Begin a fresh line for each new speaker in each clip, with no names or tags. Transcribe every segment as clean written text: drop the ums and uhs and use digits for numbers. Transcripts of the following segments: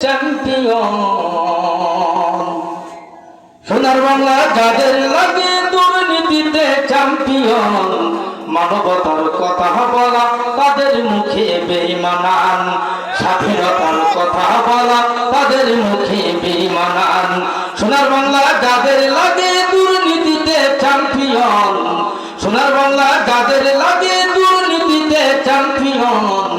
champion সোনার বাংলা যাদের লাগে দুর্নীতিতে চ্যাম্পিয়ন মানবতার কথা বলা তাদের মুখে বেঈমানান স্বাধীনতার কথা বলা তাদের মুখে বেঈমানান সোনার বাংলা যাদের লাগে দুর্নীতিতে চ্যাম্পিয়ন সোনার বাংলা যাদের লাগে দুর্নীতিতে চ্যাম্পিয়ন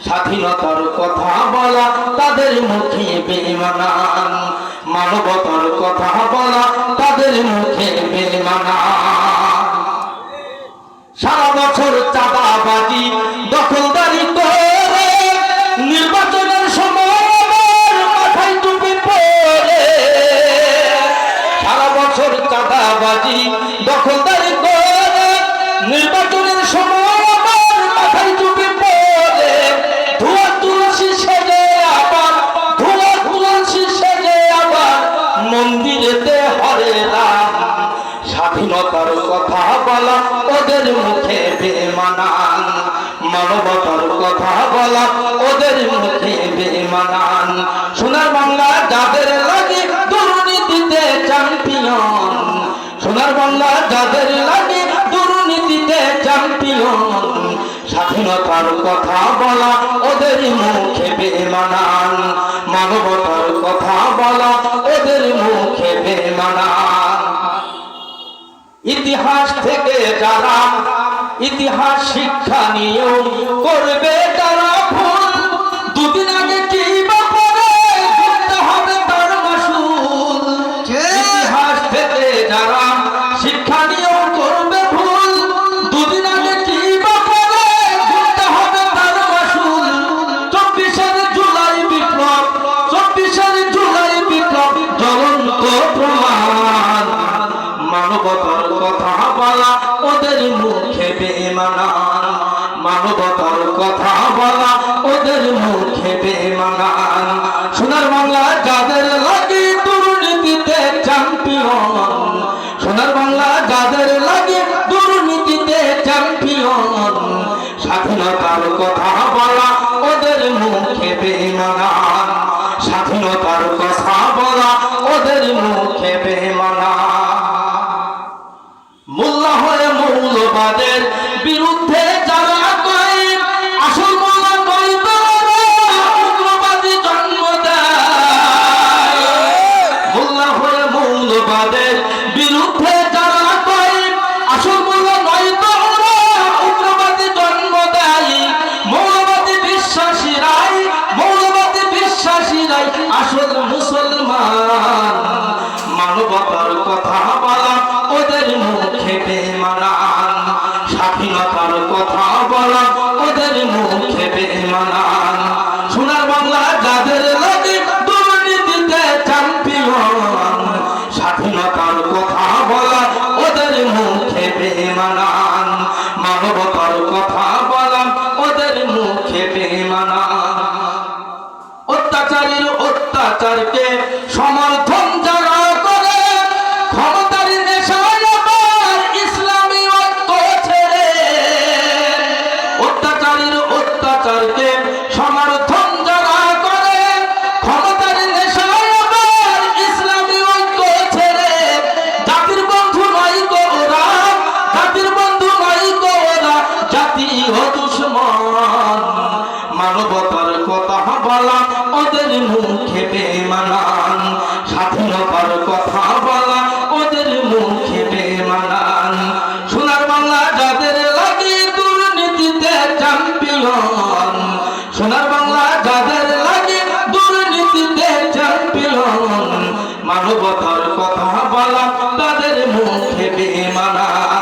স্বাধীনতার কথা বলা তাদের মুখে বেঈমানান মানবতার কথা বলা তাদের মুখে বেঈমানান সারা বছর চাঁদাবাজি দখলদারি করে নির্বাচনের সময় মাথায় টুপি পরে সারা বছর চাঁদাবাজি দখলদারি করে নির্বাচনের সময় মাথায় টুপি পরে ধোঁয়া তুলসী সেজে আবার মন্দিরেতে হরে রাম স্বাধীনতার কথা বলা ওদের মুখে বেঈমানান মানবতার কথা বলা ওদের মুখে বেঈমানান সোনার বাংলা যাদের লাগে দুর্নীতিতে চ্যাম্পিয়ন সোনার বাংলা যাদের লাগে দুর্নীতিতে চ্যাম্পিয়ন স্বাধীনতার কথা বলা ওদের মুখে বেঈমানান মানবতার কথা বলা ওদের মুখে বেঈমানান ইতিহাস থেকে যারা ইতিহাস শিক্ষা নিয়েও করবে তারা ভুল দুদিন আগে কি বা করে করতে হবে তার মাসুল ইতিহাস থেকে যারা শিক্ষা নিয়েও করবে ভুল দুদিন আগে কি বা করে করতে হবে তার মাসুল 24শে জুলাই বিপ্লব জ্বলন্ত প্রমাণ মানবতার কথা বলা ওদের মুখে বেঈমানান মানবতার কথা বলা ওদের মুখে বেঈমানান সোনার বাংলা যাদের লাগে দুর্নীতিতে চ্যাম্পিয়ন সোনার বাংলা যাদের লাগে দুর্নীতিতে চ্যাম্পিয়ন স্বাধীনতার কথা বলা ওদের মুখে বেঈমানান স্বাধীনতার কথা বলা ওদের মুখে বেঈমানান মোল্লা হয়ে মৌলবাদের বিরুদ্ধে যারা কয় আসল মোল্লা নয় তারা উগ্রবাদী জন্ম দেয় মোল্লা হয়ে মৌলবাদের বিরুদ্ধে যারা কয় আসল মোল্লা নয় তারা উগ্রবাদী জন্ম দেয় মৌলবাদী বিশ্বাসীরাই আসল মুসলমান মানবতার কথা বলা ওদের মুখে বেঈমানান স্বাধীনতার কথা বলা ওদের মুখে বেঈমানান সোনার বাংলা যাদের লাগে দুর্নীতিতে চ্যাম্পিয়ন স্বাধীনতার কথা বলা ওদের মুখে বেঈমানান মানবতার কথা বলা ওদের মুখে বেঈমানান অত্যাচারীর অত্যাচারকে সমর্থন যারা করে ক্ষমতার নেশায় আবার ইসলামী ঐক্য ছেড়ে অত্যাচারীর অত্যাচারকে সমর্থন যারা করে ক্ষমতার নেশায় আবার ইসলামী ঐক্য ছেড়ে জাতির বন্ধু নয় গো ওরা জাতির বন্ধু নয় গো ওরা জাতীয় দুশমন মানবতার কথা বলা ওদের মুখে বেঈমানান স্বাধীনতার কথা বলা ওদের মুখে বেঈমানান সোনার বাংলা যাদের লাগে দুর্নীতিতে চ্যাম্পিয়ন সোনার বাংলা যাদের লাগে দুর্নীতিতে চ্যাম্পিয়ন মানবতার কথা বলা তাদের মুখে বেঈমানান